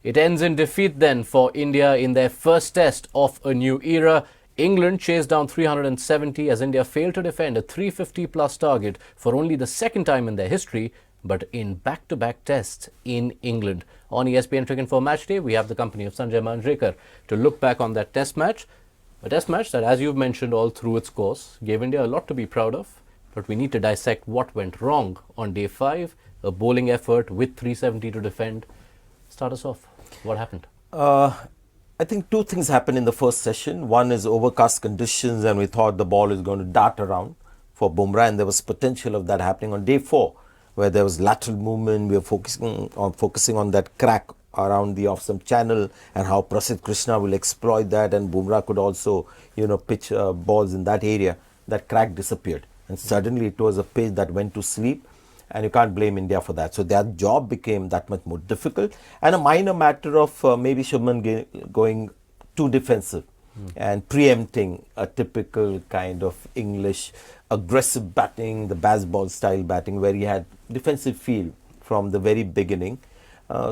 It ends in defeat then for India in their first test of a new era. England chased down 370 as India failed to defend a 350 plus target for only the second time in their history, but in back-to-back tests in England. On ESPN Cricinfo Matchday, we have the company of Sanjay Manjrekar to look back on that test match. A test match that, as you've mentioned all through its course, gave India a lot to be proud of. But we need to dissect what went wrong on day 5, a bowling effort with 370 to defend. Start us off. What happened? I think two things happened in the first session. One is overcast conditions, and we thought the ball is going to dart around for Bumrah, and there was potential of that happening on day 4, where there was lateral movement. We were focusing on that crack around the off-stump channel and how Prasidh Krishna will exploit that, and Bumrah could also, pitch balls in that area. That crack disappeared, and suddenly it was a pitch that went to sleep. And you can't blame India for that. So their job became that much more difficult. And a minor matter of maybe Shubman going too defensive and preempting a typical kind of English aggressive batting, the baseball style batting, where he had defensive feel from the very beginning.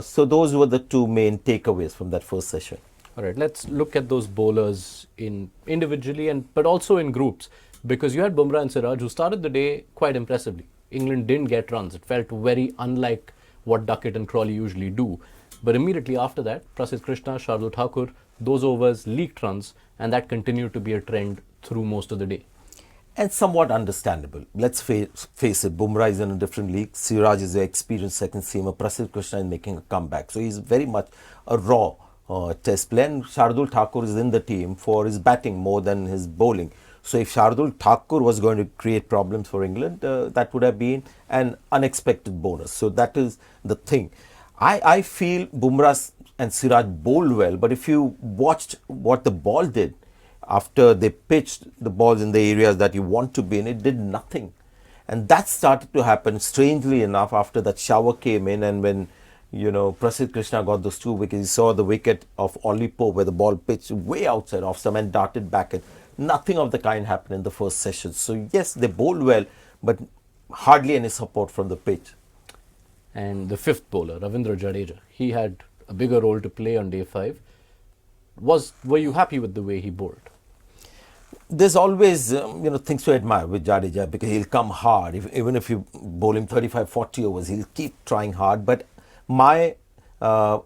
So those were the two main takeaways from that first session. All right, let's look at those bowlers individually but also in groups, because you had Bumrah and Siraj who started the day quite impressively. England didn't get runs. It felt very unlike what Duckett and Crawley usually do. But immediately after that, Prasidh Krishna, Shardul Thakur, those overs leaked runs, and that continued to be a trend through most of the day. And somewhat understandable. Let's face it, Bumrah is in a different league. Siraj is an experienced second seamer. Prasidh Krishna is making a comeback. So he's very much a raw test player. And Shardul Thakur is in the team for his batting more than his bowling. So if Shardul Thakur was going to create problems for England, that would have been an unexpected bonus. So that is the thing. I feel Bumrah and Siraj bowled well, but if you watched what the ball did after they pitched the balls in the areas that you want to be in, it did nothing. And that started to happen, strangely enough, after that shower came in, and when Prasidh Krishna got those 2 wickets, he saw the wicket of Ollie Pope where the ball pitched way outside off stump and darted back in. Nothing of the kind happened in the first session. So yes, they bowled well, but hardly any support from the pitch. And the 5th bowler, Ravindra Jadeja, he had a bigger role to play on day 5. Were you happy with the way he bowled? There's always things to admire with Jadeja, because he'll come hard. Even if you bowl him 35-40 overs, he'll keep trying hard. But my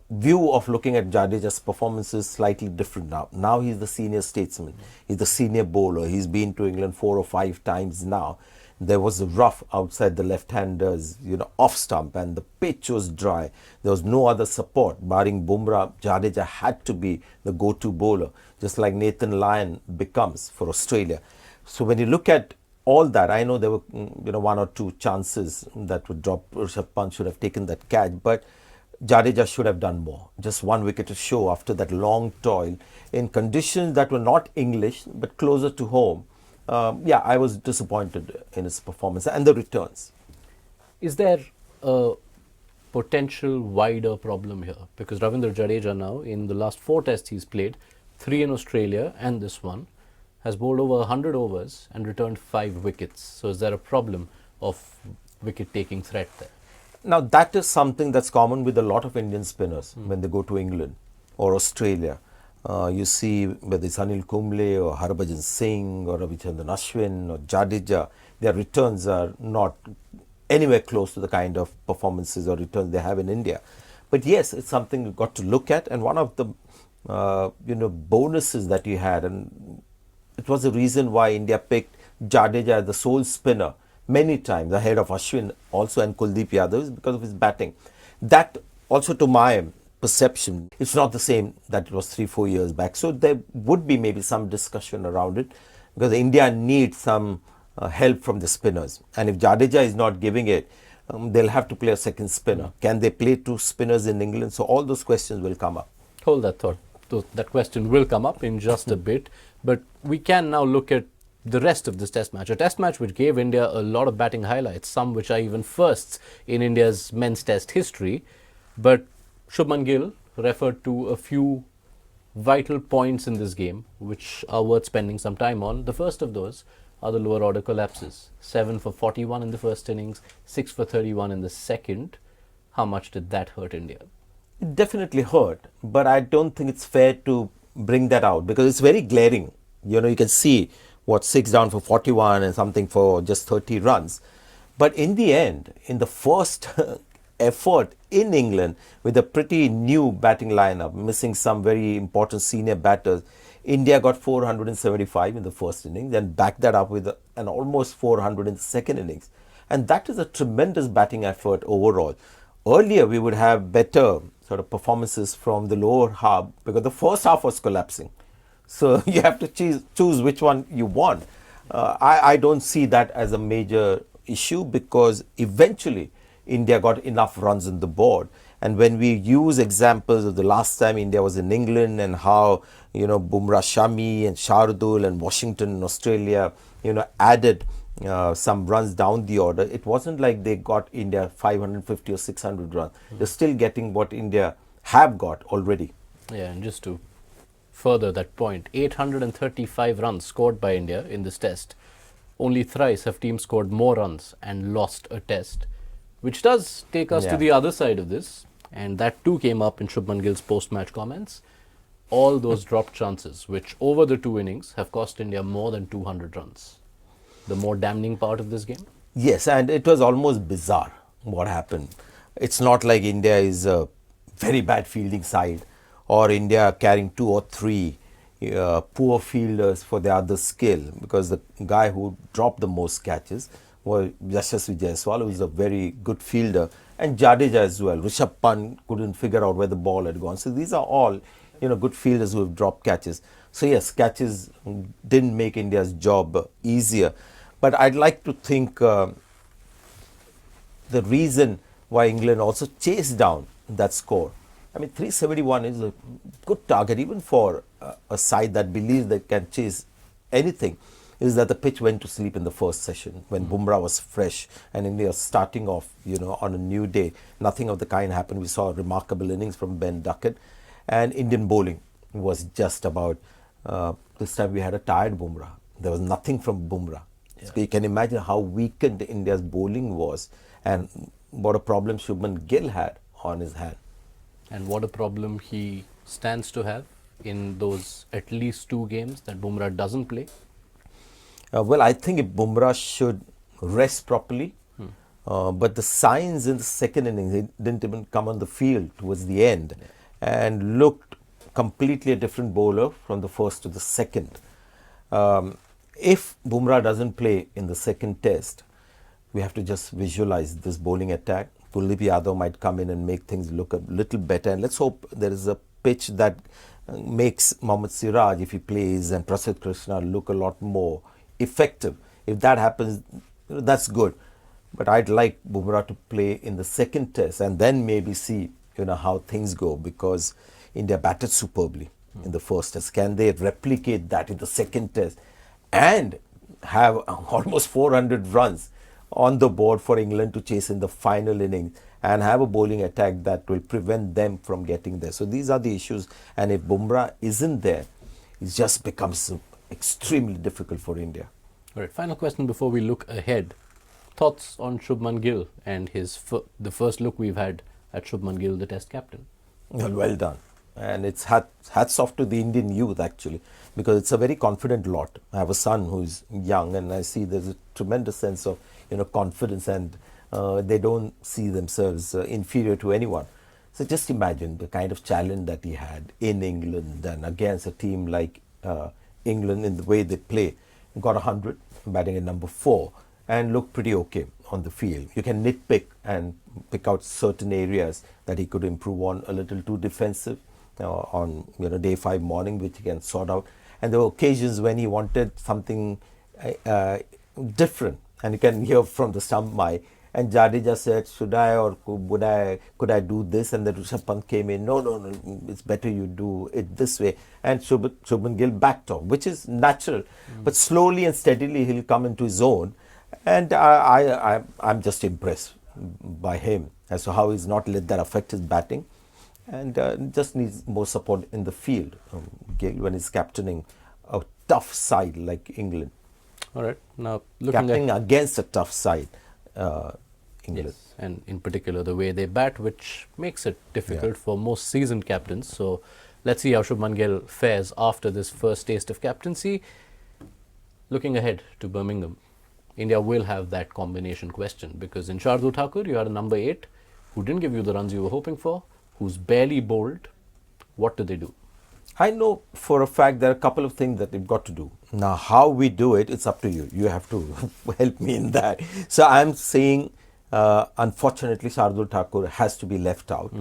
view of looking at Jadeja's performance is slightly different now. Now he's the senior statesman. He's the senior bowler. He's been to England 4 or 5 times now. There was a rough outside the left-handers, off stump, and the pitch was dry. There was no other support. Barring Bumrah, Jadeja had to be the go-to bowler, just like Nathan Lyon becomes for Australia. So when you look at all that, I know there were 1 or 2 chances that would drop. Rishabh Pant should have taken that catch, but Jadeja should have done more. Just 1 wicket to show after that long toil in conditions that were not English but closer to home. I was disappointed in his performance and the returns. Is there a potential wider problem here? Because Ravindra Jadeja now, in the last 4 tests he's played, 3 in Australia and this one, has bowled over 100 overs and returned 5 wickets. So is there a problem of wicket-taking threat there? Now, that is something that's common with a lot of Indian spinners when they go to England or Australia. You see whether it's Anil Kumble or Harbhajan Singh or Ravichandran Ashwin or Jadeja, their returns are not anywhere close to the kind of performances or returns they have in India. But yes, it's something you've got to look at. And one of the bonuses that you had, and it was the reason why India picked Jadeja as the sole spinner many times ahead of Ashwin also and Kuldeep Yadav, because of his batting. That also, to my perception, it's not the same that it was 3-4 years back. So there would be maybe some discussion around it, because India needs some help from the spinners. And if Jadeja is not giving it, they'll have to play a second spinner. Can they play 2 spinners in England? So all those questions will come up. Hold that thought. That question will come up in just a bit. But we can now look at the rest of this test match. A test match which gave India a lot of batting highlights, some which are even firsts in India's men's test history. But Shubman Gill referred to a few vital points in this game which are worth spending some time on. The first of those are the lower order collapses. 7 for 41 in the first innings, 6 for 31 in the second. How much did that hurt India? It definitely hurt, but I don't think it's fair to bring that out because it's very glaring. You can see what 6 down for 41 and something for just 30 runs. But in the end, in the first effort in England with a pretty new batting lineup, missing some very important senior batters, India got 475 in the first innings and backed that up with an almost 400 in the second innings. And that is a tremendous batting effort overall. Earlier, we would have better sort of performances from the lower half because the first half was collapsing. So you have to choose which one you want. I don't see that as a major issue because eventually India got enough runs on the board. And when we use examples of the last time India was in England and how, Bumrah, Shami and Shardul and Washington and Australia, added some runs down the order, it wasn't like they got India 550 or 600 runs. They're still getting what India have got already. Yeah, and just to further that point, 835 runs scored by India in this test. Only thrice have teams scored more runs and lost a test, which does take us to the other side of this. And that too came up in Shubman Gill's post-match comments. All those dropped chances, which over the 2 innings have cost India more than 200 runs. The more damning part of this game? Yes, and it was almost bizarre what happened. It's not like India is a very bad fielding side or India carrying 2 or 3 poor fielders for their other skill, because the guy who dropped the most catches was Yashasvi Jaiswal, who is a very good fielder, and Jadeja as well. Rishabh Pant couldn't figure out where the ball had gone. So these are all, good fielders who have dropped catches. So yes, catches didn't make India's job easier. But I'd like to think the reason why England also chased down that score. I mean, 371 is a good target even for a side that believes they can chase anything. Is that the pitch went to sleep in the first session when Bumrah was fresh and India was starting off, on a new day. Nothing of the kind happened. We saw remarkable innings from Ben Duckett, and Indian bowling was just about. This time we had a tired Bumrah. There was nothing from Bumrah. Yeah. So you can imagine how weakened India's bowling was and what a problem Shubman Gill had on his hand. And what a problem he stands to have in those at least 2 games that Bumrah doesn't play. Well, I think if Bumrah should rest properly, but the signs in the second innings, he didn't even come on the field towards the end and looked completely a different bowler from the first to the second. If Bumrah doesn't play in the second test, we have to just visualize this bowling attack. Kuldeep Yadav might come in and make things look a little better. And let's hope there is a pitch that makes Mohammad Siraj, if he plays, and Prasidh Krishna look a lot more effective. If that happens, that's good. But I'd like Bumrah to play in the second test and then maybe see, how things go, because India batted superbly in the first test. Can they replicate that in the second test and have almost 400 runs on the board for England to chase in the final innings and have a bowling attack that will prevent them from getting there? So these are the issues. And if Bumrah isn't there, it just becomes extremely difficult for India. All right, final question before we look ahead. Thoughts on Shubman Gill and the first look we've had at Shubman Gill, the Test captain? Well done. And it's hats off to the Indian youth actually, because it's a very confident lot. I have a son who's young and I see there's a tremendous sense of confidence, and they don't see themselves inferior to anyone. So just imagine the kind of challenge that he had in England and against a team like England in the way they play. Got 100, batting at number 4, and looked pretty okay on the field. You can nitpick and pick out certain areas that he could improve on. A little too defensive on day 5 morning, which he can sort out. And there were occasions when he wanted something different, and you can hear from the stump mic. And Jadeja said, should I or could I do this? And then Rishabh Pant came in, no, it's better you do it this way. And Shubman Gill backed off, which is natural. But slowly and steadily he'll come into his own. And I'm just impressed by him as to how he's not let that affect his batting. And just needs more support in the field, Gill, when he's captaining a tough side like England. All right, now captaining against a tough side England. Yes, and in particular the way they bat, which makes it difficult for most seasoned captains. So let's see how Shubman Gill fares after this first taste of captaincy. Looking ahead to Birmingham, India will have that combination question, because in Shardul Thakur you had a number 8 who didn't give you the runs you were hoping for, who's barely bowled. What do they do? I know for a fact there are a couple of things that they've got to do. Now, how we do it, it's up to you. You have to help me in that. So I'm saying, unfortunately, Shardul Thakur has to be left out.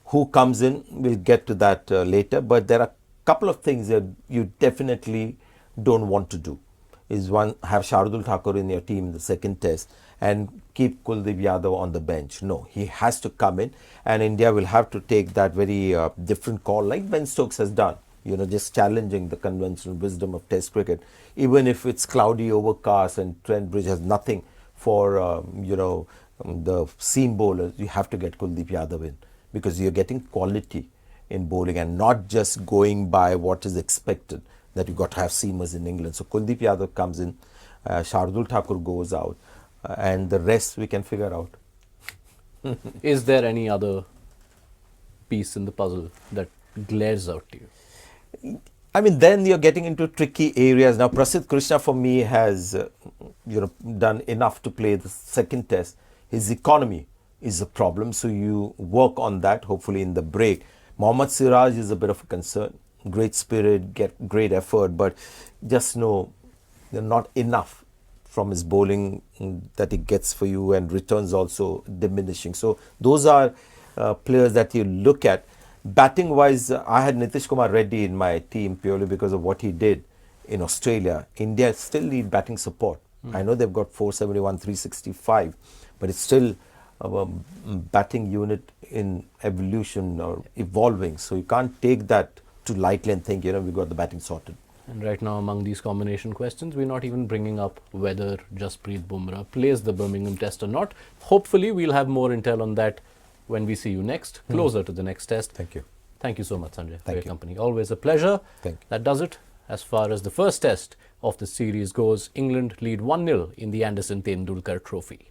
Who comes in, we'll get to that later. But there are a couple of things that you definitely don't want to do. Is one, have Shardul Thakur in your team in the second test and keep Kuldeep Yadav on the bench. No, he has to come in, and India will have to take that very different call like Ben Stokes has done. You know, just challenging the conventional wisdom of Test cricket. Even if it's cloudy, overcast, and Trent Bridge has nothing for, the seam bowlers, you have to get Kuldeep Yadav in, because you're getting quality in bowling and not just going by what is expected, that you've got to have seamers in England. So Kuldeep Yadav comes in, Shardul Thakur goes out, and the rest we can figure out. Is there any other piece in the puzzle that glares out to you? I mean, then you're getting into tricky areas. Now, Prasidh Krishna for me has done enough to play the second test. His economy is a problem, so you work on that, hopefully in the break. Mohammad Siraj is a bit of a concern. Great spirit, get great effort, but just know they're not enough from his bowling that he gets for you, and returns also diminishing. So those are players that you look at. Batting wise, I had Nitish Kumar Reddy in my team purely because of what he did in Australia. India still need batting support. I know they've got 471, 365, but it's still a batting unit in evolution or evolving. So you can't take that too lightly and think, we've got the batting sorted. And right now, among these combination questions, we're not even bringing up whether Jasprit Bumrah plays the Birmingham Test or not. Hopefully, we'll have more intel on that when we see you next, closer to the next test. Thank you. Thank you so much, Sanjay, for your company. Always a pleasure. Thank you. That does it. As far as the first test of the series goes, England lead 1-0 in the Anderson Tendulkar Trophy.